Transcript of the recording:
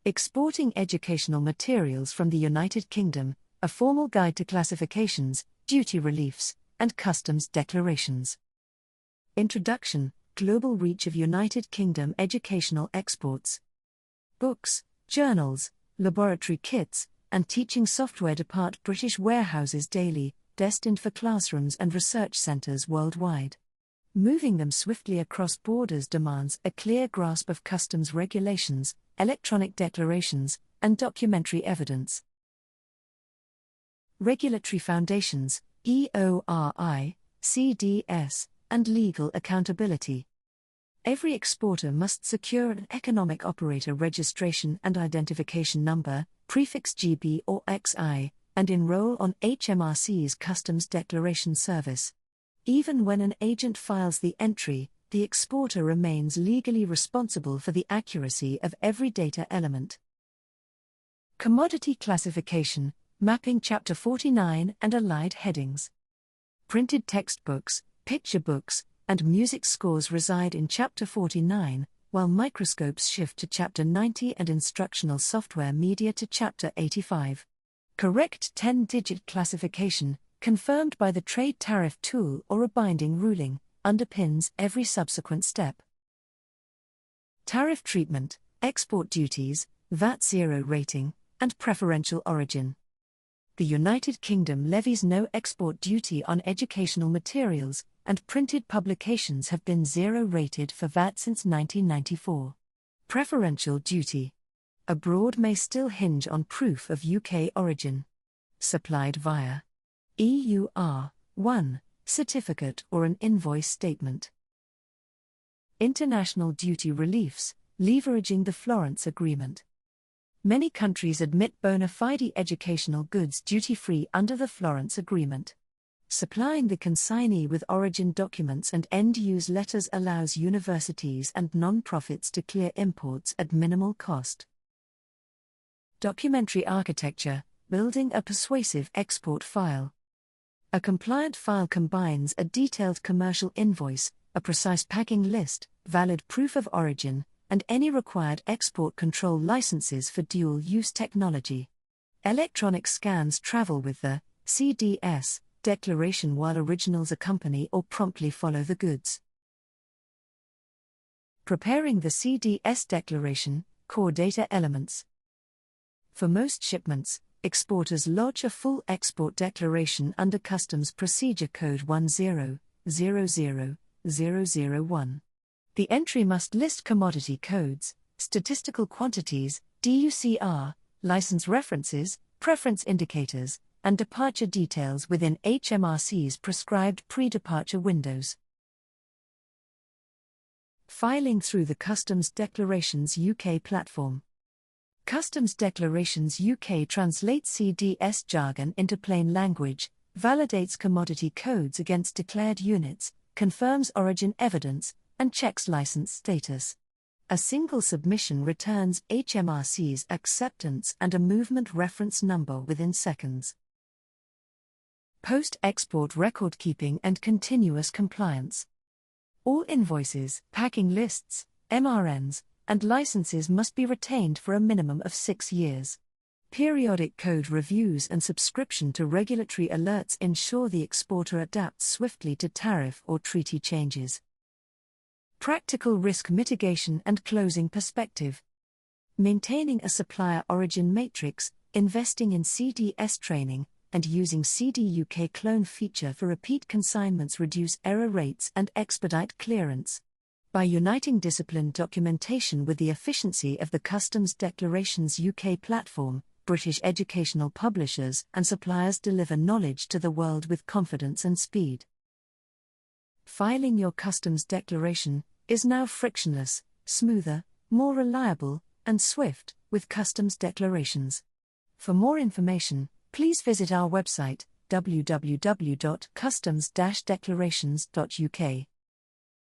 Exporting Educational Materials from the United Kingdom, a formal guide to classifications, duty reliefs, and customs declarations. Introduction, Global reach of United Kingdom educational exports. Books, journals, laboratory kits, and teaching software depart British warehouses daily, destined for classrooms and research centres worldwide. Moving them swiftly across borders demands a clear grasp of customs regulations, electronic declarations, and documentary evidence. Regulatory foundations, EORI, CDS, and legal accountability. Every exporter must secure an economic operator registration and identification number, prefixed GB or XI, and enrol on HMRC's Customs Declaration Service. Even when an agent files the entry, the exporter remains legally responsible for the accuracy of every data element. Commodity classification, mapping Chapter 49 and allied headings. Printed textbooks, picture books, and music scores reside in Chapter 49, while microscopes shift to Chapter 90 and instructional software media to Chapter 85. Correct 10-digit classification, confirmed by the Trade Tariff tool or a binding ruling, underpins every subsequent step. Tariff treatment, export duties, VAT 0 rating, and preferential origin. The United Kingdom levies no export duty on educational materials, and printed publications have been 0 rated for VAT since 1994. Preferential duty. Abroad may still hinge on proof of UK origin. Supplied via EUR-1 certificate or an invoice statement. International duty reliefs, leveraging the Florence Agreement. Many countries admit bona fide educational goods duty-free under the Florence Agreement. Supplying the consignee with origin documents and end-use letters allows universities and non-profits to clear imports at minimal cost. Documentary architecture, building a persuasive export file. A compliant file combines a detailed commercial invoice, a precise packing list, valid proof of origin, and any required export control licenses for dual-use technology. Electronic scans travel with the CDS declaration while originals accompany or promptly follow the goods. Preparing the CDS declaration, core data elements. For most shipments, exporters lodge a full export declaration under Customs Procedure Code 1000001. The entry must list commodity codes, statistical quantities, DUCR, license references, preference indicators, and departure details within HMRC's prescribed pre-departure windows. Filing through the Customs Declarations UK platform. Customs Declarations UK translates CDS jargon into plain language, validates commodity codes against declared units, confirms origin evidence, and checks license status. A single submission returns HMRC's acceptance and a movement reference number within seconds. Post-export record-keeping and continuous compliance. All invoices, packing lists, MRNs, and licenses must be retained for a minimum of 6 years. Periodic code reviews and subscription to regulatory alerts ensure the exporter adapts swiftly to tariff or treaty changes. Practical risk mitigation and closing perspective. Maintaining a supplier origin matrix, investing in CDS training, and using CDUK clone feature for repeat consignments reduce error rates and expedite clearance. By uniting disciplined documentation with the efficiency of the Customs Declarations UK platform, British educational publishers and suppliers deliver knowledge to the world with confidence and speed. Filing your customs declaration is now frictionless, smoother, more reliable, and swift with customs declarations. For more information, please visit our website www.customs-declarations.uk.